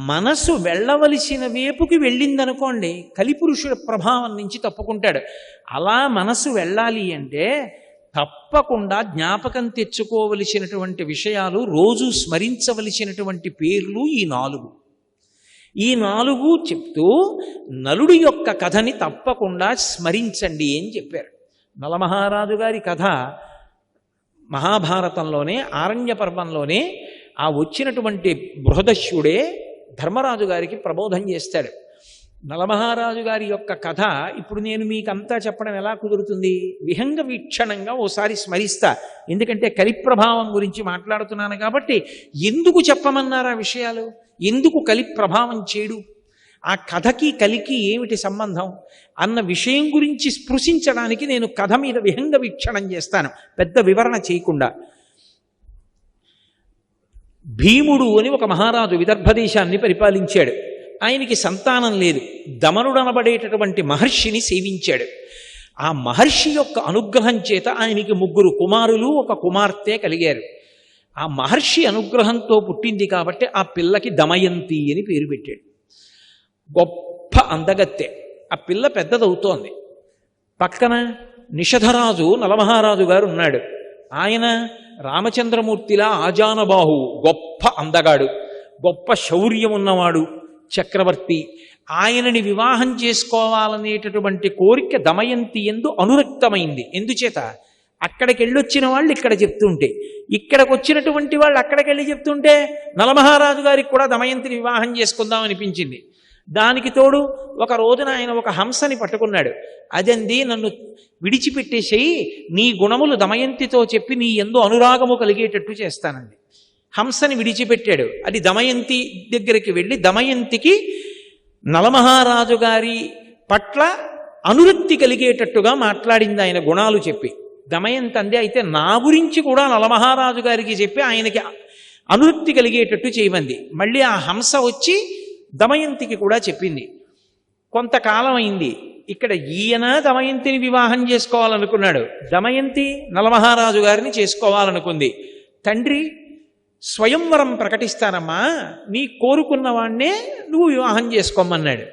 మనసు వెళ్ళవలసిన వైపుకి వెళ్ళిందనుకోండి, కలిపురుషుల ప్రభావం నుంచి తప్పుకుంటాడు. అలా మనసు వెళ్ళాలి అంటే తప్పకుండా జ్ఞాపకం తెచ్చుకోవలసినటువంటి విషయాలు, రోజు స్మరించవలసినటువంటి పేర్లు ఈ నాలుగు చెప్తూ నలుడి యొక్క కథని తప్పకుండా స్మరించండి అని చెప్పారు. నలమహారాజు గారి కథ మహాభారతంలోనే, ఆరణ్య పర్వంలోనే ఆ వచ్చినటువంటి బృహదశ్యుడే ధర్మరాజు గారికి ప్రబోధం చేస్తాడు. నలమహారాజు గారి యొక్క కథ ఇప్పుడు నేను మీకంతా చెప్పడం ఎలా కుదురుతుంది? విహంగ వీక్షణంగా ఓసారి స్మరిస్తా. ఎందుకంటే కలిప్రభావం గురించి మాట్లాడుతున్నాను కాబట్టి. ఎందుకు చెప్పమన్నారు ఆ విషయాలు? ఎందుకు కలి ప్రభావం చేయడు? ఆ కథకి కలికి ఏమిటి సంబంధం అన్న విషయం గురించి స్పృశించడానికి నేను కథ మీద విహంగ వీక్షణం చేస్తాను, పెద్ద వివరణ చేయకుండా. భీముడు అని ఒక మహారాజు విదర్భ దేశాన్ని పరిపాలించాడు. ఆయనకి సంతానం లేదు. దమనుడనబడేటటువంటి మహర్షిని సేవించాడు. ఆ మహర్షి యొక్క అనుగ్రహం చేత ఆయనకి 3 కుమారులు, 1 కుమార్తె కలిగారు. ఆ మహర్షి అనుగ్రహంతో పుట్టింది కాబట్టి ఆ పిల్లకి దమయంతి అని పేరు పెట్టాడు. గొప్ప అందగత్తె. ఆ పిల్ల పెద్దదవుతోంది. పక్కన నిషధరాజు నలమహారాజు గారు ఉన్నాడు. ఆయన రామచంద్రమూర్తిలా ఆజానబాహు, గొప్ప అందగాడు, గొప్ప శౌర్యం ఉన్నవాడు, చక్రవర్తి. ఆయనని వివాహం చేసుకోవాలనేటటువంటి కోరిక దమయంతి యందు అనురక్తమైంది. ఎందుచేత? అక్కడికి వెళ్ళొచ్చిన వాళ్ళు ఇక్కడ చెప్తుంటే, ఇక్కడికి వచ్చినటువంటి వాళ్ళు అక్కడికి వెళ్ళి చెప్తుంటే నలమహారాజు గారికి కూడా దమయంతిని వివాహం చేసుకుందాం అనిపించింది. దానికి తోడు ఒక రోజున ఆయన ఒక హంసని పట్టుకున్నాడు. అదంది, నన్ను విడిచిపెట్టేసేయి, నీ గుణములు దమయంతితో చెప్పి నీ యందు అనురాగము కలిగేటట్టు చేస్తానండి. హంసని విడిచిపెట్టాడు. అది దమయంతి దగ్గరికి వెళ్ళి దమయంతికి నలమహారాజు గారి పట్ల అనురక్తి కలిగేటట్టుగా మాట్లాడింది ఆయన గుణాలు చెప్పి. దమయంతి అంది, అయితే నా గురించి కూడా నలమహారాజు గారికి చెప్పి ఆయనకి అనురక్తి కలిగేటట్టు చేయమంది. మళ్ళీ ఆ హంస వచ్చి దమయంతికి కూడా చెప్పింది. కొంతకాలం అయింది. ఇక్కడ ఈయన దమయంతిని వివాహం చేసుకోవాలనుకున్నాడు, దమయంతి నలమహారాజు గారిని చేసుకోవాలనుకుంది. తండ్రి స్వయంవరం ప్రకటిస్తానమ్మా, నీ కోరుకున్న వాణ్ణే నువ్వు వివాహం చేసుకోమన్నాడు.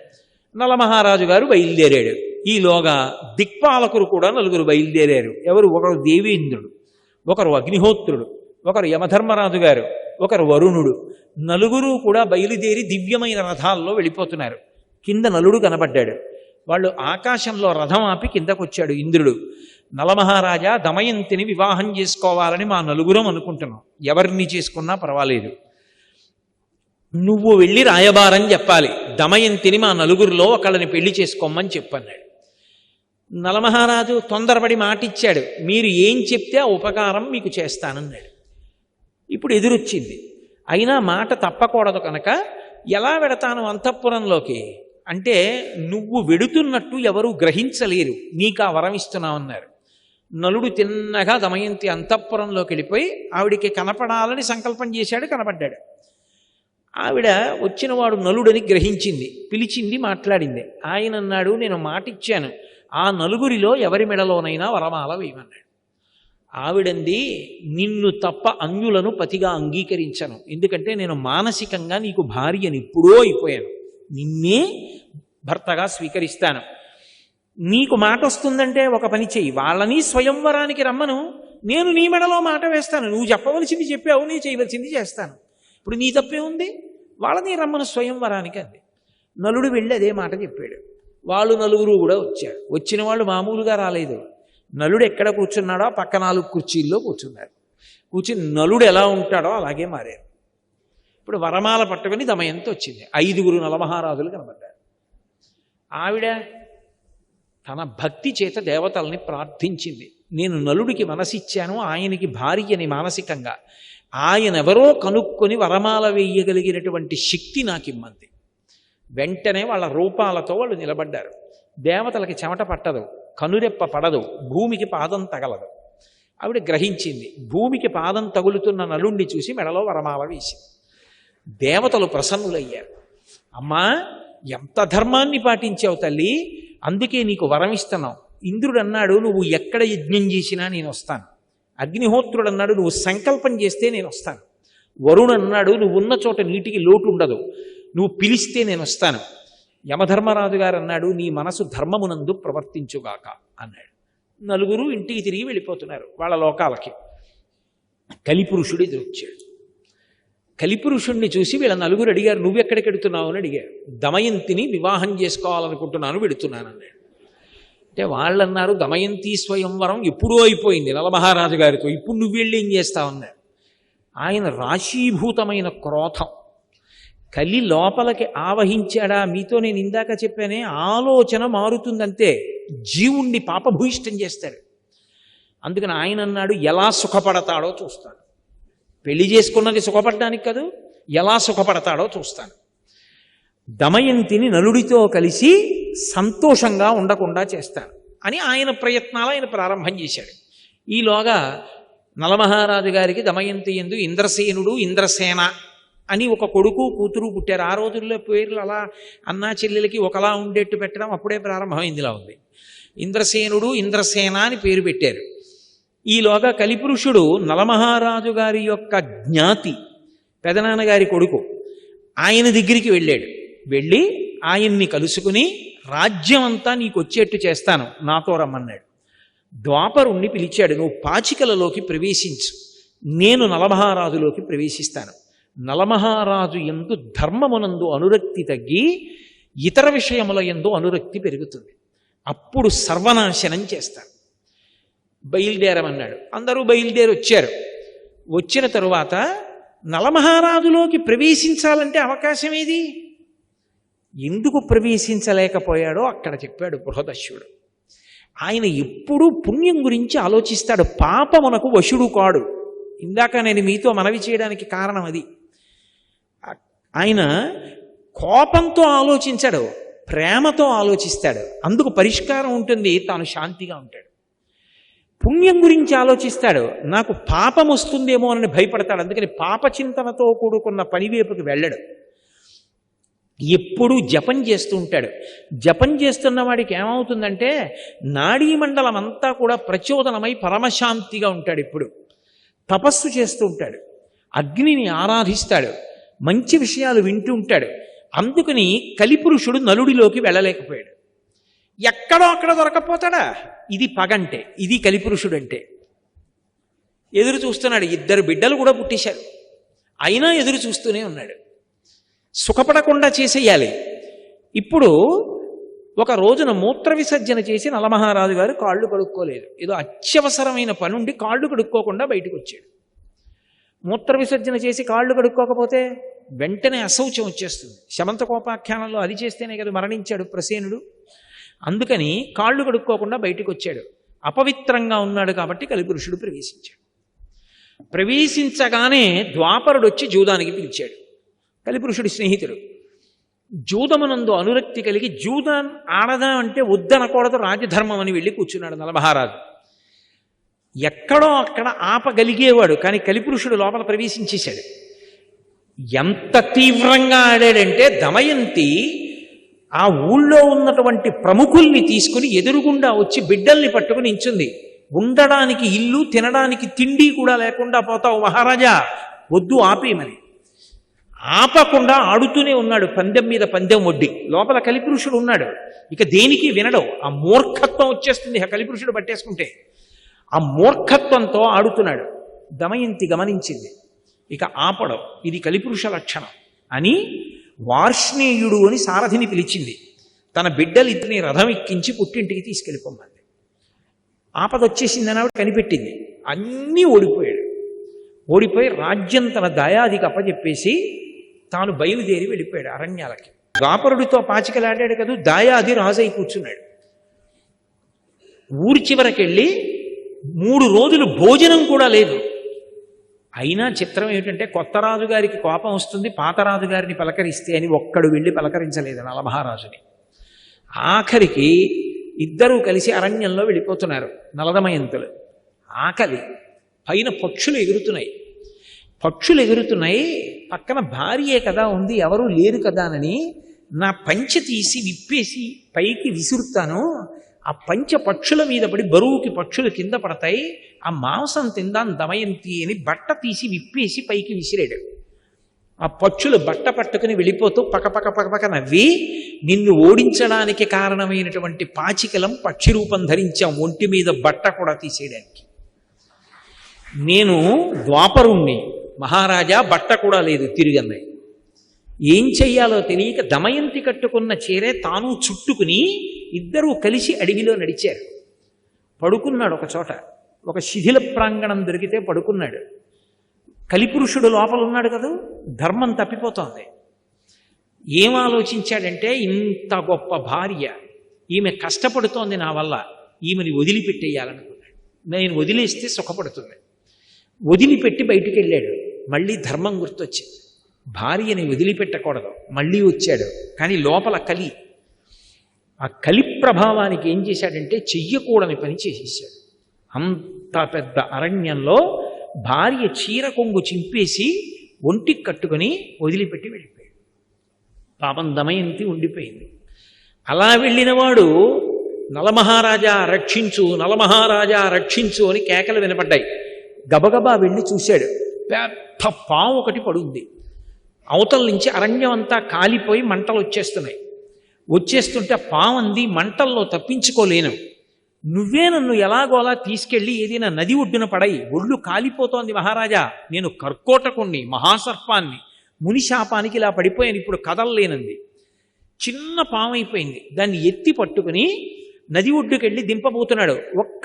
నలమహారాజు గారు బయలుదేరాడు. ఈలోగా దిక్పాలకులు కూడా 4 బయలుదేరారు. ఎవరు? ఒకరు దేవేంద్రుడు, ఒకరు అగ్నిహోత్రుడు, ఒకరు యమధర్మరాజు గారు, ఒకరు వరుణుడు. 4 కూడా బయలుదేరి దివ్యమైన రథాల్లో వెళ్ళిపోతున్నారు. కింద నలుడు కనబడ్డాడు. వాళ్ళు ఆకాశంలో రథం ఆపి కిందకొచ్చాడు ఇంద్రుడు. నలమహారాజా, దమయంతిని వివాహం చేసుకోవాలని మా 4 అనుకుంటున్నాం. ఎవరిని చేసుకున్నా పర్వాలేదు, నువ్వు వెళ్ళి రాయబారం చెప్పాలి. దమయంతిని మా 4 ఒకళ్ళని పెళ్లి చేసుకోమని చెప్పన్నాడు. నలమహారాజు తొందరపడి మాటిచ్చాడు, మీరు ఏం చెప్తే ఆ ఉపకారం మీకు చేస్తానన్నాడు. ఇప్పుడు ఎదురొచ్చింది. అయినా మాట తప్పకూడదు కనుక, ఎలా వెడతాను అంతఃపురంలోకి అంటే, నువ్వు వెడుతున్నట్టు ఎవరూ గ్రహించలేరు, నీకు ఆ వరం ఇస్తున్నామన్నారు. నలుడు తిన్నగా దమయంతి అంతఃపురంలోకి వెళ్ళిపోయి ఆవిడికి కనపడాలని సంకల్పం చేశాడు. కనపడ్డాడు. ఆవిడ వచ్చినవాడు నలుడని గ్రహించింది, పిలిచింది, మాట్లాడింది. ఆయన అన్నాడు, నేను మాటిచ్చాను, ఆ 4 ఎవరి మెడలోనైనా వరమాల వేయమన్నాడు. ఆవిడంది, నిన్ను తప్ప అన్యులను పతిగా అంగీకరించను, ఎందుకంటే నేను మానసికంగా నీకు భార్యని ఎప్పుడో అయిపోయాను, నిన్నే భర్తగా స్వీకరిస్తాను. నీకు మాట వస్తుందంటే ఒక పని చెయ్యి, వాళ్ళని స్వయంవరానికి రమ్మను, నేను నీ మెడలో మాట వేస్తాను. నువ్వు చెప్పవలసింది చెప్పావు, నీ చేయవలసింది చేస్తాను. ఇప్పుడు నీ తప్పే ఉంది, వాళ్ళని రమ్మను స్వయంవరానికి అంది. నలుడు వెళ్ళి అదే మాట చెప్పాడు. వాళ్ళు 4 కూడా వచ్చారు. వచ్చిన వాళ్ళు మామూలుగా రాలేదు. నలుడు ఎక్కడ కూర్చున్నాడో పక్క 4 కుర్చీల్లో కూర్చున్నారు. కూర్చుని నలుడు ఎలా ఉంటాడో అలాగే మారారు. ఇప్పుడు వరమాల పట్టుకుని దమయంతి వచ్చింది. 5 నలమహారాజులు కనబడ్డారు. ఆవిడ తన భక్తి చేత దేవతల్ని ప్రార్థించింది. నేను నలుడికి మనసిచ్చాను, ఆయనకి భార్యని మానసికంగా. ఆయన ఎవరో కనుక్కొని వరమాల వేయగలిగినటువంటి శక్తి నాకిమ్మంది. వెంటనే వాళ్ళ రూపాలతో వాళ్ళు నిలబడ్డారు. దేవతలకి చెమట పట్టదు, కనురెప్ప పడదు, భూమికి పాదం తగలదు. ఆవిడ గ్రహించింది. భూమికి పాదం తగులుతున్న నలుణ్ణి చూసి మెడలో వరమాల వేసింది. దేవతలు ప్రసన్నులయ్యారు. అమ్మా, ఎంత ధర్మాన్ని పాటించావు తల్లి, అందుకే నీకు వరం ఇస్తున్నావు. ఇంద్రుడు అన్నాడు, నువ్వు ఎక్కడ యజ్ఞం చేసినా నేను వస్తాను. అగ్నిహోత్రుడు అన్నాడు, నువ్వు సంకల్పం చేస్తే నేను వస్తాను. వరుణ్ అన్నాడు, నువ్వు ఉన్న చోట నీటికి లోటు ఉండదు, నువ్వు పిలిస్తే నేను వస్తాను. యమధర్మరాజు గారు అన్నాడు, నీ మనసు ధర్మమునందు ప్రవర్తించుగాక అన్నాడు. నలుగురు ఇంటికి తిరిగి వెళ్ళిపోతున్నారు వాళ్ళ లోకాలకి. కలిపురుషుడు ఎదురొచ్చాడు. కలిపురుషుణ్ణి చూసి వీళ్ళ నలుగురు అడిగారు, నువ్వెక్కడికి వెడుతున్నావు అని అడిగారు. దమయంతిని వివాహం చేసుకోవాలనుకుంటున్నాను, వెడుతున్నాను అన్నాడు. అంటే వాళ్ళన్నారు, దమయంతి స్వయంవరం ఎప్పుడూ అయిపోయింది నలమహారాజు గారితో, ఇప్పుడు నువ్వు వెళ్ళి ఏం చేస్తావన్నారు. ఆయన రాశీభూతమైన క్రోధం కలి లోపలికి ఆవహించాడా. మీతో నేను ఇందాక చెప్పానే, ఆలోచన మారుతుందంతే, జీవుణ్ణి పాపభూయిష్టం చేస్తాడు. అందుకని ఆయన అన్నాడు, ఎలా సుఖపడతాడో చూస్తాను. పెళ్లి చేసుకున్నది సుఖపడడానికి కాదు, ఎలా సుఖపడతాడో చూస్తాను. దమయంతిని నలుడితో కలిసి సంతోషంగా ఉండకుండా చేస్తాను అని ఆయన ప్రయత్నాలు ఆయన ప్రారంభం చేశాడు. ఈలోగా నలమహారాజు గారికి దమయంతి యందు ఇంద్రసేనుడు, ఇంద్రసేన అని ఒక కొడుకు కూతురు పుట్టారు. ఆ రోజుల్లో పేర్లు అలా అన్నా చెల్లెలకి ఒకలా ఉండేట్టు పెట్టడం అప్పుడే ప్రారంభమైందిలా ఉంది. ఇంద్రసేనుడు, ఇంద్రసేన అని పేరు పెట్టారు. ఈలోగా కలిపురుషుడు నలమహారాజు గారి యొక్క జ్ఞాతి, పెదనాన్నగారి కొడుకు, ఆయన దగ్గరికి వెళ్ళాడు. వెళ్ళి ఆయన్ని కలుసుకుని, రాజ్యం అంతా నీకు వచ్చేట్టు చేస్తాను, నాతో రమ్మన్నాడు. ద్వాపరుణ్ణి పిలిచాడు, నువ్వు పాచికలలోకి ప్రవేశించు, నేను నలమహారాజులోకి ప్రవేశిస్తాను. నలమహారాజు యందు ధర్మమునందు అనురక్తి తగ్గి ఇతర విషయముల యందు అనురక్తి పెరుగుతుంది. అప్పుడు సర్వనాశనం చేస్తాను, బయలుదేరమన్నాడు. అందరూ బయలుదేరి వచ్చారు. వచ్చిన తరువాత నలమహారాజులోకి ప్రవేశించాలంటే అవకాశం ఏది? ఎందుకు ప్రవేశించలేకపోయాడో అక్కడ చెప్పాడు బృహదశ్యుడు. ఆయన ఎప్పుడూ పుణ్యం గురించి ఆలోచిస్తాడు, పాపమునకు వశుడు కాడు. ఇందాక నేను మీతో మనవి చేయడానికి కారణం అది. ఆయన కోపంతో ఆలోచించాడు, ప్రేమతో ఆలోచిస్తాడు. అందుకు పరిష్కారం ఉంటుంది, తాను శాంతిగా ఉంటాడు. పుణ్యం గురించి ఆలోచిస్తాడు, నాకు పాపం వస్తుందేమో అని భయపడతాడు. అందుకని పాపచింతనతో కూడుకున్న పనివైపుకి వెళ్ళడు. ఎప్పుడూ జపం చేస్తూ ఉంటాడు. జపం చేస్తున్న వాడికి ఏమవుతుందంటే నాడీమండలం అంతా కూడా ప్రచోదనమై పరమశాంతిగా ఉంటాడు. ఇప్పుడు తపస్సు చేస్తూ ఉంటాడు, అగ్నిని ఆరాధిస్తాడు, మంచి విషయాలు వింటూ ఉంటాడు. అందుకని కలిపురుషుడు నలుడిలోకి వెళ్ళలేకపోయాడు. ఎక్కడో అక్కడ దొరకపోతాడా? ఇది పగంటే, ఇది కలిపురుషుడు అంటే. ఎదురు చూస్తున్నాడు. 2 బిడ్డలు కూడా పుట్టేశారు, అయినా ఎదురు చూస్తూనే ఉన్నాడు. సుఖపడకుండా చేసేయాలి. ఇప్పుడు ఒక రోజున మూత్ర విసర్జన చేసి నలమహారాజు గారు కాళ్ళు కడుక్కోలేదు. ఏదో అత్యవసరమైన పనుండి కాళ్ళు కడుక్కోకుండా బయటకు వచ్చాడు. మూత్ర విసర్జన చేసి కాళ్ళు కడుక్కోకపోతే వెంటనే అశౌచం వచ్చేస్తుంది. శమంతకోపాఖ్యానంలో అది చేస్తేనే కదా మరణించాడు ప్రసేనుడు. అందుకని కాళ్ళు కడుక్కోకుండా బయటకు వచ్చాడు. అపవిత్రంగా ఉన్నాడు కాబట్టి కలిపురుషుడు ప్రవేశించాడు. ప్రవేశించగానే ద్వాపరుడు వచ్చి జూదానికి పిలిచాడు. కలిపురుషుడి స్నేహితుడు. జూదమునందు అనురక్తి కలిగి జూదం ఆడదా అంటే వద్దనకూడదు, రాజధర్మం అని వెళ్ళి కూర్చున్నాడు నలమహారాజు. ఎక్కడో అక్కడ ఆపగలిగేవాడు, కానీ కలిపురుషుడు లోపల ప్రవేశించేశాడు. ఎంత తీవ్రంగా ఆడాడంటే దమయంతి ఆ ఊళ్ళో ఉన్నటువంటి ప్రముఖుల్ని తీసుకుని ఎదురుగుండా వచ్చి బిడ్డల్ని పట్టుకుని నించుంది. ఉండడానికి ఇల్లు, తినడానికి తిండి కూడా లేకుండా పోతావు మహారాజా, వద్దు ఆపేయమని. ఆపకుండా ఆడుతూనే ఉన్నాడు, పందెం మీద పందెం వడ్డీ. లోపల కలిపురుషుడు ఉన్నాడు, ఇక దేనికి వినడు. ఆ మూర్ఖత్వం వచ్చేస్తుంది ఆ కలిపురుషుడు పట్టేసుకుంటే. ఆ మూర్ఖత్వంతో ఆడుతున్నాడు. దమయంతి గమనించింది, ఇక ఆపడం ఇది కలిపురుష లక్షణం అని వార్ష్ణేయుడు అని సారథిని పిలిచింది. తన బిడ్డలు ఇతని రథం ఎక్కించి పుట్టింటికి తీసుకెళ్ళిపోమంది. ఆపదొచ్చేసిందని ఆవిడ కనిపెట్టింది. అన్నీ ఓడిపోయాడు. ఓడిపోయి రాజ్యం తన దయాదికి అప్పచెప్పేసి తాను బయలుదేరి వెళ్ళిపోయాడు అరణ్యాలకి. ద్వాపరుడితో పాచికలాడాడు కదా, దాయాది రాజై కూర్చున్నాడు. ఊరి చివరకెళ్ళి 3 రోజులు భోజనం కూడా లేదు. అయినా చిత్రం ఏమిటంటే కొత్త రాజుగారికి కోపం వస్తుంది, పాత రాజుగారిని పలకరిస్తే అని ఒక్కడు వెళ్ళి పలకరించలేదు నలమహారాజుని. ఆఖరికి ఇద్దరూ కలిసి అరణ్యంలో వెళ్ళిపోతున్నారు నలదమయంతులు. ఆకలి, పైన పక్షులు ఎగురుతున్నాయి. పక్కన భార్యే కదా ఉంది, ఎవరూ లేరు కదా అని నా పంచె తీసి విప్పేసి పైకి విసురుతాను. ఆ పంచె పక్షుల మీద పడి బరువుకి పక్షులు కింద పడతాయి, ఆ మాంసం తిందాం దమయంతి అని బట్ట తీసి విప్పేసి పైకి విసిరాడు. ఆ పక్షులు బట్ట పట్టుకుని వెళ్ళిపోతూ పక్క నవ్వి, నిన్ను ఓడించడానికి కారణమైనటువంటి పాచికలం పక్షి రూపం ధరించాం, ఒంటి మీద బట్ట కూడా తీసేయడానికి. నేను ద్వాపరుణ్ణి, మహారాజా బట్ట కూడా లేదు తిరిగన్నాయి. ఏం చెయ్యాలో తెలియక దమయంతి కట్టుకున్న చీరే తాను చుట్టుకుని ఇద్దరూ కలిసి అడవిలో నడిచారు. పడుకున్నాడు ఒక చోట, ఒక శిథిల ప్రాంగణం దొరికితే పడుకున్నాడు. కలిపురుషుడు లోపల ఉన్నాడు కదా, ధర్మం తప్పిపోతోంది. ఏం ఆలోచించాడంటే, ఇంత గొప్ప భార్య, ఈమె కష్టపడుతోంది నా వల్ల, ఈమెని వదిలిపెట్టేయాలనుకున్నాడు. నేను వదిలేస్తే సుఖపడుతుంది. వదిలిపెట్టి బయటికి వెళ్ళాడు. మళ్ళీ ధర్మం గుర్తొచ్చింది, భార్యని వదిలిపెట్టకూడదు. మళ్ళీ వచ్చాడు, కానీ లోపల కలి. ఆ కలి ప్రభావానికి ఏం చేశాడంటే చెయ్యకూడని పని చేసేసాడు. అంత పెద్ద అరణ్యంలో భార్య చీర కొంగు చింపేసి ఒంటికి కట్టుకొని వదిలిపెట్టి వెళ్ళిపోయాడు. పాపం దమయంతి ఉండిపోయింది. అలా వెళ్ళినవాడు నలమహారాజా రక్షించు, నలమహారాజా రక్షించు అని కేకలు వినపడ్డాయి. గబగబా వెళ్ళి చూశాడు, పెద్ద పాము ఒకటి పడుంది. అవతల నుంచి అరణ్యం అంతా కాలిపోయి మంటలు వచ్చేస్తుంటే పాము అంది, మంటల్లో తప్పించుకోలేను, నువ్వే నన్ను ఎలాగోలా తీసుకెళ్ళి ఏదైనా నది ఒడ్డున పడయి, ఒళ్ళు కాలిపోతోంది మహారాజా, నేను కర్కోటకుణ్ణి, మహాసర్పాన్ని, మునిశాపానికి ఇలా పడిపోయాను, ఇప్పుడు కదలలేనంది. చిన్న పాము అయిపోయింది. దాన్ని ఎత్తి పట్టుకుని నది ఒడ్డుకెళ్ళి దింపబోతున్నాడు.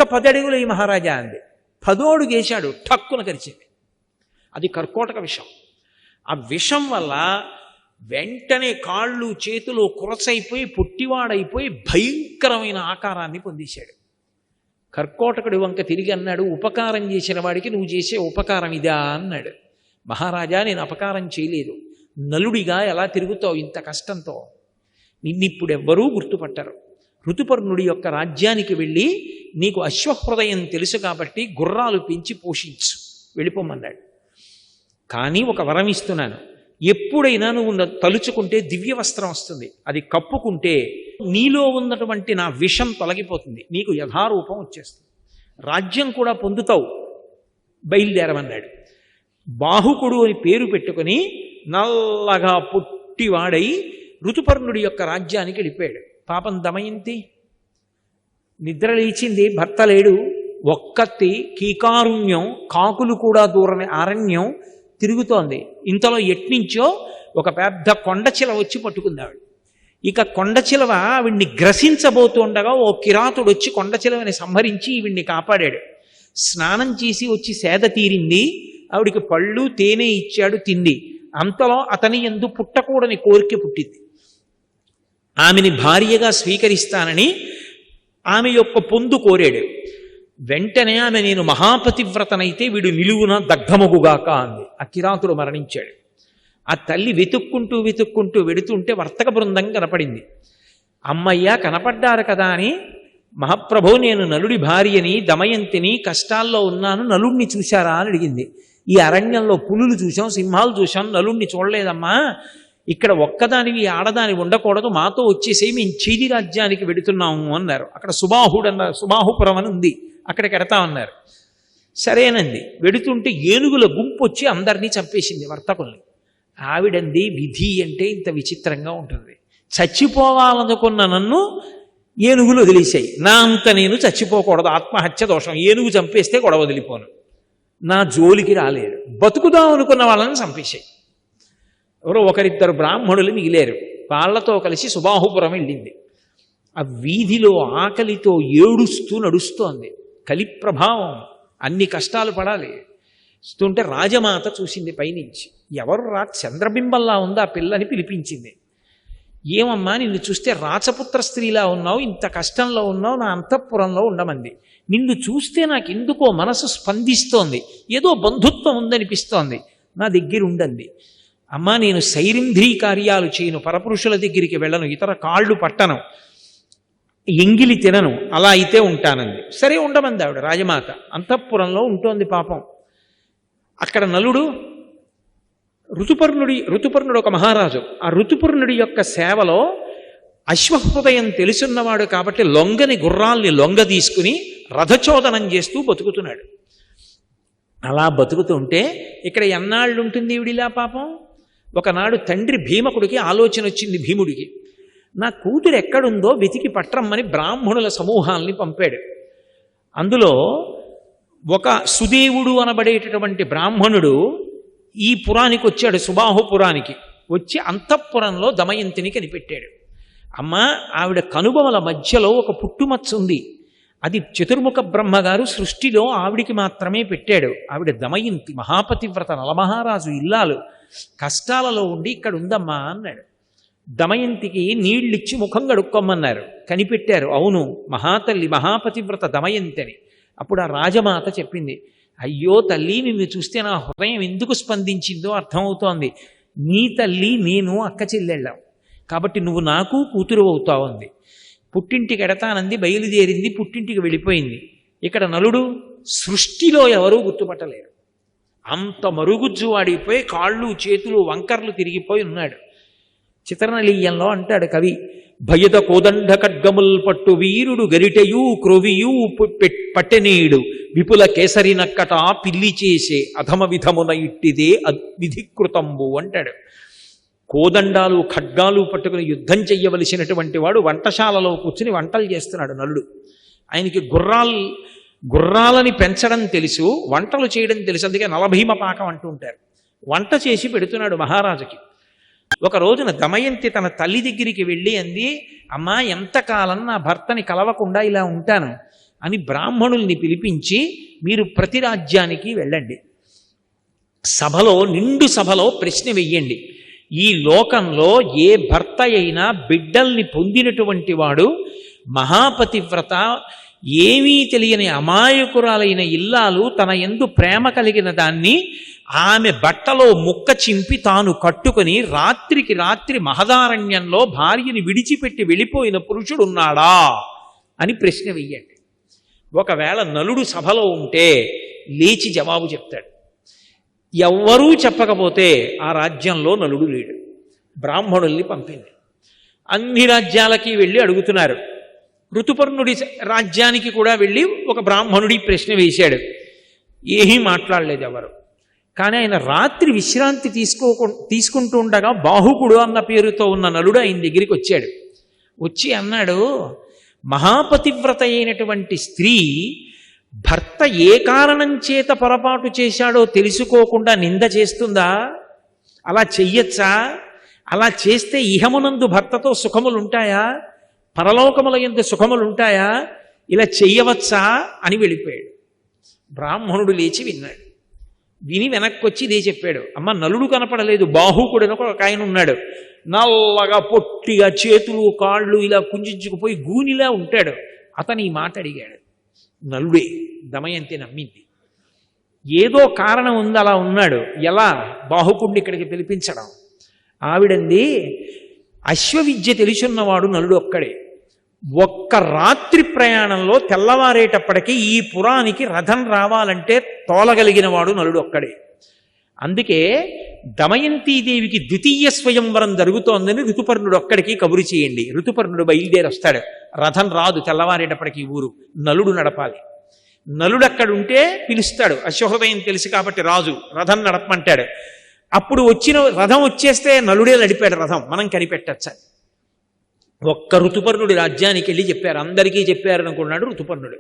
10 అడుగులు ఈ మహారాజా అంది. 10వ అడుగు వేశాడు, ఠక్కున కరిచింది. అది కర్కోటక విషం. ఆ విషం వల్ల వెంటనే కాళ్ళు చేతులు కురసైపోయి పొట్టివాడైపోయి భయంకరమైన ఆకారాన్ని పొందేశాడు. కర్కోటకుడి వంక తిరిగి అన్నాడు, ఉపకారం చేసిన వాడికి నువ్వు చేసే ఉపకారం ఇదా అన్నాడు. మహారాజా, నేను అపకారం చేయలేదు, నలుడిగా ఎలా తిరుగుతావు ఇంత కష్టంతో, నిన్నిప్పుడెవ్వరూ గుర్తుపట్టరు. ఋతుపర్ణుడి యొక్క రాజ్యానికి వెళ్ళి నీకు అశ్వహృదయం తెలుసు కాబట్టి గుర్రాలు పెంచి పోషించు, వెళ్ళిపోమన్నాడు. కానీ ఒక వరం ఇస్తున్నాను, ఎప్పుడైనా నువ్వు తలుచుకుంటే దివ్య వస్త్రం వస్తుంది, అది కప్పుకుంటే నీలో ఉన్నటువంటి నా విషం తొలగిపోతుంది, నీకు యథారూపం వచ్చేస్తుంది, రాజ్యం కూడా పొందుతావు, బయలుదేరమన్నాడు. బాహుకుడు అని పేరు పెట్టుకుని నల్లగా పుట్టివాడై ఋతుపర్ణుడి యొక్క రాజ్యానికి వెళ్ళిపోయాడు. పాపం దమయంతి నిద్ర లేచింది, భర్త లేడు, ఒక్కత్తి కీకారుణ్యం, కాకులు కూడా దూరని అరణ్యం తిరుగుతోంది. ఇంతలో ఎట్నుంచో ఒక పెద్ద కొండచిలవ వచ్చి పట్టుకుందావిడ. ఇక కొండచిలవ ఆవిడ్ని గ్రసించబోతుండగా ఓ కిరాతుడు వచ్చి కొండచిలవని సంహరించి ఈవిడ్ని కాపాడాడు. స్నానం చేసి వచ్చి సేద తీరింది, ఆవిడికి పళ్ళు తేనె ఇచ్చాడు, తింది. అంతలో అతని యందు పుట్టకూడని కోరిక పుట్టింది. ఆమెని భార్యగా స్వీకరిస్తానని ఆమె యొక్క పొందు కోరాడు. వెంటనే ఆమె, నేను మహాపతివ్రతనైతే వీడు నిలువున దగ్ధమగుగాక అంది. ఆ కిరాతుడు మరణించాడు. ఆ తల్లి వెతుక్కుంటూ వెడుతుంటే వర్తక బృందం కనపడింది. అమ్మయ్య కనపడ్డారు కదా అని, మహాప్రభో నేను నలుడి భార్యని దమయంతిని, కష్టాల్లో ఉన్నాను, నలుడిని చూశారా అని అడిగింది. ఈ అరణ్యంలో పులులు చూశాం, సింహాలు చూశాం, నలుడిని చూడలేదమ్మా, ఇక్కడ ఒక్కదానివి ఆడదాని ఉండకూడదు, మాతో వచ్చేసి మేము చీది రాజ్యానికి వెడుతున్నాము అన్నారు. అక్కడ సుబాహుపురం అని ఉంది, అక్కడికి వెడతామన్నారు. సరేనండి. వెడుతుంటే ఏనుగుల గుంపు వచ్చి అందరినీ చంపేసింది, వర్తకుల్ని. ఆవిడంది, విధి అంటే ఇంత విచిత్రంగా ఉంటుంది, చచ్చిపోవాలనుకున్న నన్ను ఏనుగులు వదిలేసాయి, నా అంత నేను చచ్చిపోకూడదు, ఆత్మహత్య దోషం, ఏనుగు చంపేస్తే గొడవ వదిలిపోను, నా జోలికి రాలేరు, బతుకుదాం అనుకున్న వాళ్ళని చంపేశాయి. ఎవరో ఒకరిద్దరు బ్రాహ్మణులు మిగిలేరు, వాళ్ళతో కలిసి సుబాహుపురం వెళ్ళింది. ఆ వీధిలో ఆకలితో ఏడుస్తూ నడుస్తోంది. కలి ప్రభావం, అన్ని కష్టాలు పడాలి. వస్తుంటే రాజమాత చూసింది పైనుంచి, ఎవరు రా, చంద్రబింబంలా ఉంది ఆ పిల్లని పిలిపించింది. ఏమమ్మా నిన్ను చూస్తే రాచపుత్ర స్త్రీలా ఉన్నావు, ఇంత కష్టంలో ఉన్నావు, నా అంతఃపురంలో ఉండమంది. నిన్ను చూస్తే నాకు ఎందుకో మనసు స్పందిస్తోంది, ఏదో బంధుత్వం ఉందనిపిస్తోంది, నా దగ్గర ఉండండి. అమ్మా నేను సైరింధ్రీ కార్యాలు చేయను, పరపురుషుల దగ్గరికి వెళ్ళను, ఇతర కాళ్ళు పట్టను, ఎంగిలి తినను, అలా అయితే ఉంటానంది. సరే ఉండమంది ఆవిడ రాజమాత. అంతఃపురంలో ఉంటోంది పాపం. అక్కడ నలుడు ఋతుపర్ణుడు ఒక మహారాజు. ఆ ఋతుపర్ణుడి యొక్క సేవలో అశ్వహృదయం తెలుసున్నవాడు కాబట్టి లొంగని గుర్రాల్ని లొంగ తీసుకుని రథచోదనం చేస్తూ బతుకుతున్నాడు. అలా బతుకుతుంటే ఇక్కడ ఎన్నాళ్ళు ఉంటుంది ఈవిడిలా పాపం. ఒకనాడు తండ్రి భీమకుడికి ఆలోచన వచ్చింది. భీముడికి నా కూతురు ఎక్కడుందో వెతికి పట్రమ్మని బ్రాహ్మణుల సమూహాల్ని పంపాడు. అందులో ఒక సుదేవుడు అనబడేటటువంటి బ్రాహ్మణుడు ఈ పురానికి వచ్చాడు, సుబాహుపురానికి వచ్చి అంతఃపురంలో దమయంతిని కనిపెట్టాడు. అమ్మ ఆవిడ కనుబొమల మధ్యలో ఒక పుట్టుమచ్చ ఉంది, అది చతుర్ముఖ బ్రహ్మగారు సృష్టిలో ఆవిడికి మాత్రమే పెట్టాడు. ఆవిడ దమయంతి, మహాపతివ్రత, నలమహారాజు ఇల్లాలు, కష్టాలలో ఉండి ఇక్కడ ఉందమ్మా అన్నాడు. దమయంతికి నీళ్ళిచ్చి ముఖం కడుక్కోమన్నారు, కనిపెట్టారు. అవును మహాతల్లి మహాపతివ్రత దమయంతి అని. అప్పుడు ఆ రాజమాత చెప్పింది, అయ్యో తల్లి నిన్ను చూస్తే నా హృదయం ఎందుకు స్పందించిందో అర్థమవుతోంది. నీ తల్లి నేను అక్క చెల్లెళ్ళాం కాబట్టి నువ్వు నాకు కూతురు అవుతావు అంది. పుట్టింటికి ఎడతానంది, బయలుదేరింది, పుట్టింటికి వెళ్ళిపోయింది. ఇక్కడ నలుడు సృష్టిలో ఎవరూ గుర్తుపట్టలేరు, అంత మరుగుజ్జు వాడిపోయి కాళ్ళు చేతులు వంకర్లు తిరిగిపోయి ఉన్నాడు. చిత్రనలీయంలో అంటాడు కవి, భయద కోదండ ఖడ్గముల్ పట్టు వీరుడు గరిటయూ క్రొవియూ పట్టెనీడు విపుల కేసరి నక్కట పిల్లి చేసే అధమ విధమున ఇట్టిదే విధికృతంబు అంటాడు. కోదండాలు ఖడ్గాలు పట్టుకుని యుద్ధం చెయ్యవలసినటువంటి వాడు వంటశాలలో కూర్చుని వంటలు చేస్తున్నాడు నలుడు. ఆయనకి గుర్రాలని పెంచడం తెలుసు, వంటలు చేయడం తెలుసు, అందుకే నలభీమ పాకం అంటూ ఉంటారు. వంట చేసి పెడుతున్నాడు మహారాజుకి. ఒక రోజున దమయంతి తన తల్లి దగ్గరికి వెళ్ళి అంది, అమ్మా ఎంతకాలం నా భర్తని కలవకుండా ఇలా ఉంటాను అని బ్రాహ్మణుల్ని పిలిపించి మీరు ప్రతి రాజ్యానికి వెళ్ళండి, సభలో నిండు సభలో ప్రశ్న వెయ్యండి, ఈ లోకంలో ఏ భర్త అయినా బిడ్డల్ని పొందినటువంటి వాడు మహాపతివ్రత ఏమీ తెలియని అమాయకురాలైన ఇల్లాలు తన యందు ప్రేమ కలిగిన దాన్ని ఆమె బట్టలో ముక్క చింపి తాను కట్టుకుని రాత్రికి రాత్రి మహదారణ్యంలో భార్యని విడిచిపెట్టి వెళ్ళిపోయిన పురుషుడున్నాడా అని ప్రశ్న వెయ్యండి. ఒకవేళ నలుడు సభలో ఉంటే లేచి జవాబు చెప్తాడు. ఎవ్వరూ చెప్పకపోతే ఆ రాజ్యంలో నలుడు లేడు. బ్రాహ్మణుల్ని పంపింది. అన్ని రాజ్యాలకి వెళ్ళి అడుగుతున్నారు. ఋతుపర్ణుడి రాజ్యానికి కూడా వెళ్ళి ఒక బ్రాహ్మణుడి ప్రశ్న వేశాడు. ఏమీ మాట్లాడలేదు ఎవరు. కానీ ఆయన రాత్రి విశ్రాంతి తీసుకుంటూ ఉండగా బాహుకుడు అన్న పేరుతో ఉన్న నలుడు ఆయన దగ్గరికి వచ్చాడు. వచ్చి అన్నాడు, మహాపతివ్రత అయినటువంటి స్త్రీ భర్త ఏ కారణం చేత పొరపాటు చేశాడో తెలుసుకోకుండా నింద చేస్తుందా? అలా చెయ్యొచ్చా? అలా చేస్తే ఇహమునందు భర్తతో సుఖములుంటాయా? పరలోకముల యందు సుఖములుంటాయా? ఇలా చెయ్యవచ్చా అని వెళ్ళిపోయాడు. బ్రాహ్మణుడు లేచి విన్నాడు. విని వెనక్కొచ్చి ఇదే చెప్పాడు. అమ్మ నలుడు కనపడలేదు, బాహుకుడు ఒక ఆయన ఉన్నాడు, నల్లగా పొట్టిగా చేతులు కాళ్ళు ఇలా కుంచుకుపోయి గూనిలా ఉంటాడు, అతను ఈ మాట అడిగాడు. నలుడే. దమయంతి నమ్మింది. ఏదో కారణం ఉంది అలా ఉన్నాడు. ఎలా? బాహుకుడిని ఇక్కడికి పిలిపించడం. ఆవిడంది, అశ్వవిద్య తెలుసున్నవాడు నలుడు ఒక్కడే. ఒక్క రాత్రి ప్రయాణంలో తెల్లవారేటప్పటికీ ఈ పురానికి రథం రావాలంటే తోలగలిగిన వాడు నలుడు ఒక్కడే. అందుకే దమయంతీదేవికి ద్వితీయ స్వయంవరం జరుగుతోందని ఋతుపర్ణుడు ఒక్కడికి కబురు చేయండి. ఋతుపర్ణుడు బయలుదేరి వస్తాడు. రథం రాదు తెల్లవారేటప్పటికి ఊరు, నలుడు నడపాలి. నలుడు అక్కడుంటే పిలుస్తాడు. అశ్వహృదయం తెలుసు కాబట్టి రాజు రథం నడపమంటాడు. అప్పుడు వచ్చిన రథం వచ్చేస్తే నలుడే నడిపాడు రథం, మనం కనిపెట్టచ్చా? ఒక్క ఋతుపర్ణుడి రాజ్యానికి వెళ్ళి చెప్పారు, అందరికీ చెప్పారనుకున్నాడు ఋతుపర్ణుడు.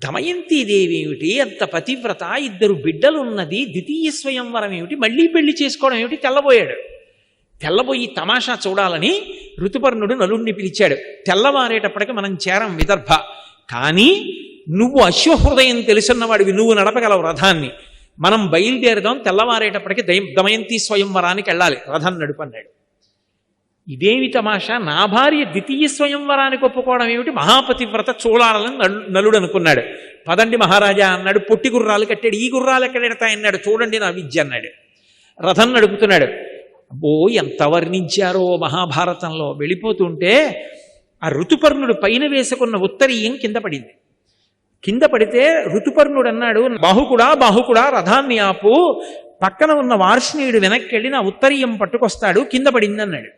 దమయంతీదేవి ఏమిటి అంత పతివ్రత, ఇద్దరు బిడ్డలు ఉన్నది, ద్వితీయ స్వయంవరం ఏమిటి, మళ్ళీ పెళ్లి చేసుకోవడం ఏమిటి? తెల్లబోయాడు. తెల్లబోయి తమాషా చూడాలని ఋతుపర్ణుడు నలుడిని పిలిచాడు. తెల్లవారేటప్పటికి మనం చేరం విదర్భ, కానీ నువ్వు అశ్వహృదయం తెలుసున్నవాడివి, నువ్వు నడపగలవు రథాన్ని, మనం బయలుదేరదాం, తెల్లవారేటప్పటికి దమయంతి స్వయంవరానికి వెళ్ళాలి, రథం నడుపన్నాడు. ఇదేమి తమాషా, నా భార్య ద్వితీయ స్వయంవరానికి ఒప్పుకోవడం ఏమిటి, మహాపతివ్రత చూడాలని నలుడు అనుకున్నాడు. పదండి మహారాజా అన్నాడు. పొట్టి గుర్రాలు కట్టాడు. ఈ గుర్రాలు ఎక్కడ ఎడతాయన్నాడు. చూడండి నా విద్య అన్నాడు. రథం నడుపుతున్నాడు. అబ్బో ఎంత వర్ణించారో మహాభారతంలో. వెళ్ళిపోతుంటే ఆ ఋతుపర్ణుడు పైన వేసుకున్న ఉత్తరీయం కింద పడింది. కింద పడితే ఋతుపర్ణుడు అన్నాడు, బాహుకుడా రథాన్ని ఆపు, పక్కన ఉన్న వార్ష్ణీయుడు వెనక్కి వెళ్ళి నా ఉత్తరీయం పట్టుకొస్తాడు, కింద పడింది అన్నాడు.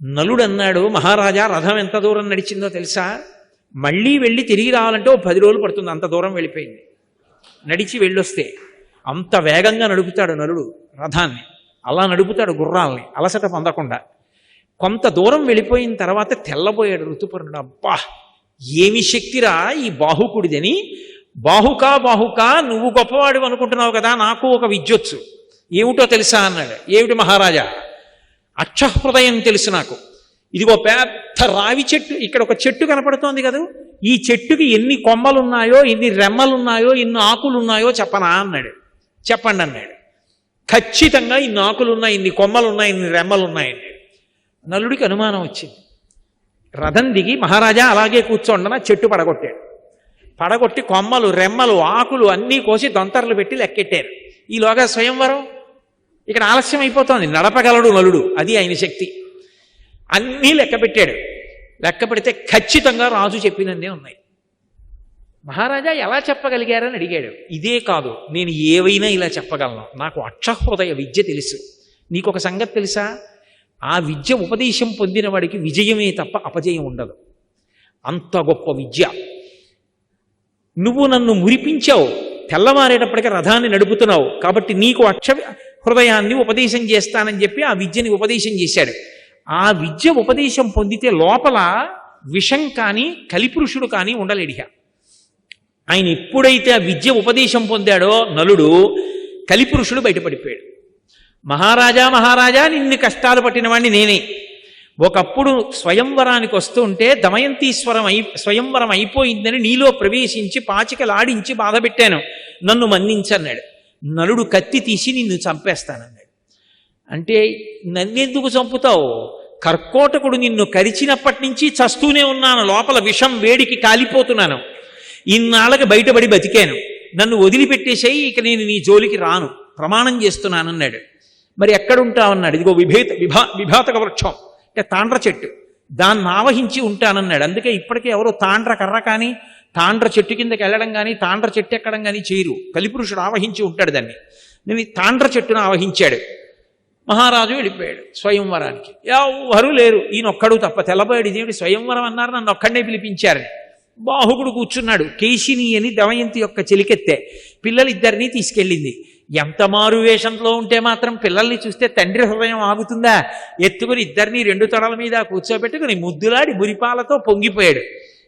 నలుడు అన్నాడు, మహారాజా రథం ఎంత దూరం నడిచిందో తెలుసా, మళ్ళీ వెళ్ళి తిరిగి రావాలంటే 10 రోజులు పడుతుంది, అంత దూరం వెళ్ళిపోయింది. నడిచి వెళ్ళొస్తే అంత వేగంగా నడుపుతాడు నలుడు రథాన్ని. అలా నడుపుతాడు గుర్రాల్ని అలసట పొందకుండా. కొంత దూరం వెళ్ళిపోయిన తర్వాత తెల్లబోయాడు ఋతుపర్ణుడు. అబ్బా ఏమి శక్తిరా ఈ బాహుకుడిదని. బాహుకా నువ్వు గొప్పవాడు అనుకుంటున్నావు కదా, నాకు ఒక విద్యొచ్చు, ఏమిటో తెలుసా అన్నాడు. ఏమిటి మహారాజా? అక్షహృదయం తెలుసు నాకు. ఇదిగో పెద్ద రావి చెట్టు, ఇక్కడ ఒక చెట్టు కనపడుతోంది కదా, ఈ చెట్టుకి ఎన్ని కొమ్మలున్నాయో, ఎన్ని రెమ్మలున్నాయో, ఎన్ని ఆకులున్నాయో చెప్పనా అన్నాడు. చెప్పండి అన్నాడు. ఖచ్చితంగా ఇన్ని ఆకులున్నాయి, ఇన్ని కొమ్మలున్నాయి, ఇన్ని రెమ్మలున్నాయండి. నలుడికి అనుమానం వచ్చింది. రథం దిగి మహారాజా అలాగే కూర్చోండన చెట్టు పడగొట్టాడు. పడగొట్టి కొమ్మలు రెమ్మలు ఆకులు అన్నీ కోసి దొంతర్లు పెట్టి లెక్కెట్టారు. ఈలోగా స్వయంవరం ఇక్కడ ఆలస్యం అయిపోతోంది. నడపగలడు నలుడు, అది ఆయన శక్తి. అన్నీ లెక్క పెట్టాడు. లెక్క పెడితే ఖచ్చితంగా రాజు చెప్పినన్నే ఉన్నాయి. మహారాజా ఎలా చెప్పగలిగారని అడిగాడు. ఇదే కాదు, నేను ఏవైనా ఇలా చెప్పగలను, నాకు అక్షహృదయ విద్య తెలుసు. నీకొక సంగతి తెలుసా, ఆ విద్య ఉపదేశం పొందిన వాడికి విజయమే తప్ప అపజయం ఉండదు. అంత గొప్ప విద్య. నువ్వు నన్ను మురిపించావు, తెల్లవారేటప్పటికీ రథాన్ని నడుపుతున్నావు, కాబట్టి నీకు అక్ష హృదయాన్ని ఉపదేశం చేస్తానని చెప్పి ఆ విద్యని ఉపదేశం చేశాడు. ఆ విద్య ఉపదేశం పొందితే లోపల విషం కానీ కలిపురుషుడు కానీ ఉండలేడిగా. ఆయన ఎప్పుడైతే ఆ విద్య ఉపదేశం పొందాడో నలుడు, కలిపురుషుడు బయటపడిపోయాడు. మహారాజా నిన్ను కష్టాలు పట్టిన వాడిని నేనే. ఒకప్పుడు స్వయంవరానికి వస్తుంటే స్వయంవరం అయిపోయిందని నీలో ప్రవేశించి పాచికలాడించి బాధపెట్టాను, నన్ను మన్నించన్నాడు. నలుడు కత్తి తీసి నిన్ను చంపేస్తానన్నాడు. అంటే నన్నెందుకు చంపుతావు, కర్కోటకుడు నిన్ను కరిచినప్పటి నుంచి చస్తూనే ఉన్నాను, లోపల విషం వేడికి కాలిపోతున్నాను, ఇన్నాళ్ళకి బయటపడి బతికాను, నన్ను వదిలిపెట్టేసేయి, ఇక నేను నీ జోలికి రాను, ప్రమాణం చేస్తున్నానన్నాడు. మరి ఎక్కడుంటావన్నాడు. ఇదిగో విభాతక వృక్షం అంటే తాండ్ర చెట్టు, దాన్ని ఆవహించి ఉంటానన్నాడు. అందుకే ఇప్పటికే ఎవరో తాండ్ర కర్ర కానీ తాండ్ర చెట్టు కిందకి వెళ్ళడం కానీ తాండ్ర చెట్టు ఎక్కడం కానీ చేయరు. కలిపురుషుడు ఆవహించి ఉంటాడు దాన్ని. నేను తాండ్ర చెట్టును ఆవహించాడు. మహారాజు వెళ్ళిపోయాడు స్వయంవరానికి. ఎవరు లేరు, ఈయనొక్కడు తప్ప. తెల్లబోయాడు, ఇదేమిటి స్వయంవరం అన్నారు, నన్ను ఒక్కడనే పిలిపించారని. బాహుకుడు కూర్చున్నాడు. కేశిని అని దమయంతి యొక్క చెలికెత్తే పిల్లలిద్దరినీ తీసుకెళ్ళింది. ఎంత మారు వేషంలో ఉంటే మాత్రం పిల్లల్ని చూస్తే తండ్రి హృదయం ఆగుతుందా? ఎత్తుకుని ఇద్దరినీ 2 తొడల మీద కూర్చోబెట్టుకుని ముద్దులాడి మురిపాలతో పొంగిపోయాడు.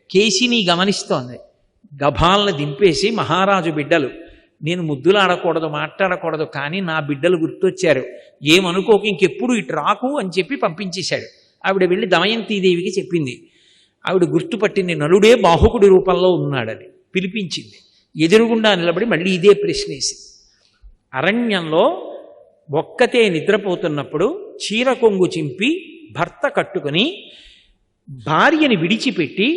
కేశిని గమనిస్తోంది. గభాలను దింపేసి, మహారాజు బిడ్డలు, నేను ముద్దులాడకూడదు మాట్లాడకూడదు, కానీ నా బిడ్డలు గుర్తొచ్చారు, ఏమనుకోకు, ఇంకెప్పుడు ఇటు రాకు అని చెప్పి పంపించేశాడు. ఆవిడ వెళ్ళి దమయంతీదేవికి చెప్పింది. ఆవిడ గుర్తుపట్టింది, నలుడే బాహుకుడి రూపంలో ఉన్నాడని. పిలిపించింది. ఎదురుగుండా నిలబడి మళ్ళీ ఇదే ప్రశ్న వేసింది. అరణ్యంలో ఒక్కతే నిద్రపోతున్నప్పుడు చీర కొంగు చింపి భర్త కట్టుకుని భార్యని విడిచిపెట్టి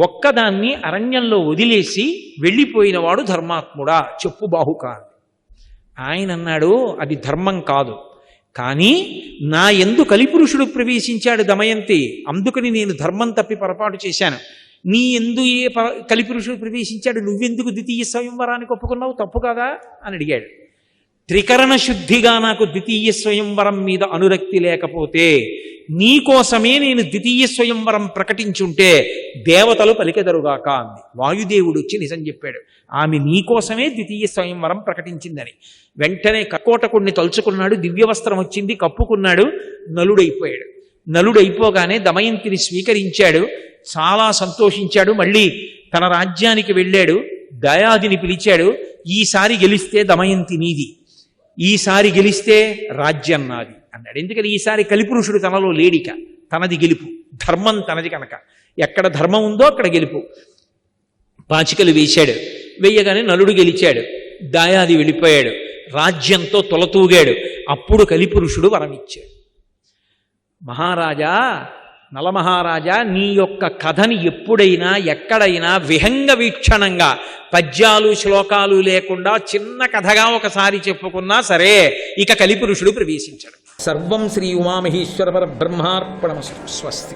ఒక్కదాన్ని అరణ్యంలో వదిలేసి వెళ్ళిపోయినవాడు ధర్మాత్ముడా చెప్పు బాహుక. ఆయన అన్నాడు, అది ధర్మం కాదు, కానీ నా యందు కలిపురుషుడు ప్రవేశించాడు దమయంతి, అందుకని నేను ధర్మం తప్పి పొరపాటు చేశాను. నీ ఎందు ఏ కలిపురుషుడు ప్రవేశించాడు, నువ్వెందుకు ద్వితీయ స్వయంవరానికి ఒప్పుకున్నావు, తప్పు కాదా అని అడిగాడు. త్రికరణ శుద్ధిగా నాకు ద్వితీయ స్వయంవరం మీద అనురక్తి లేకపోతే నీకోసమే నేను ద్వితీయ స్వయంవరం ప్రకటించుంటే దేవతలు పలికెదరుగాక అంది. వాయుదేవుడు వచ్చి నిజం చెప్పాడు, ఆమె నీకోసమే ద్వితీయ స్వయంవరం ప్రకటించిందని. వెంటనే కర్కోటకుడిని తలుచుకున్నాడు. దివ్యవస్త్రం వచ్చింది, కప్పుకున్నాడు. నలుడైపోయాడు. నలుడైపోగానే దమయంతిని స్వీకరించాడు. చాలా సంతోషించాడు. మళ్ళీ తన రాజ్యానికి వెళ్ళాడు. దయాదిని పిలిచాడు. ఈసారి గెలిస్తే దమయంతి నీది, ఈసారి గెలిస్తే రాజ్యం నాది అన్నాడు. ఎందుకని ఈసారి కలిపురుషుడు తనలో లేడిక, తనది గెలుపు, ధర్మం తనది కనుక. ఎక్కడ ధర్మం ఉందో అక్కడ గెలుపు. పాచికలు వేశాడు. వెయ్యగానే నలుడు గెలిచాడు. దాయాది వెళ్ళిపోయాడు. రాజ్యంతో తొలతూగాడు. అప్పుడు కలిపురుషుడు వరమిచ్చాడు. మహారాజా, నలమహారాజా, నీ యొక్క కథని ఎప్పుడైనా ఎక్కడైనా విహంగ వీక్షణంగా పద్యాలు శ్లోకాలు లేకుండా చిన్న కథగా ఒకసారి చెప్పుకున్నా సరే ఇక కలిపురుషుడు ప్రవేశించడు. సర్వం శ్రీ ఉమామహేశ్వర పరబ్రహ్మార్పణమస్తు. స్వస్తి.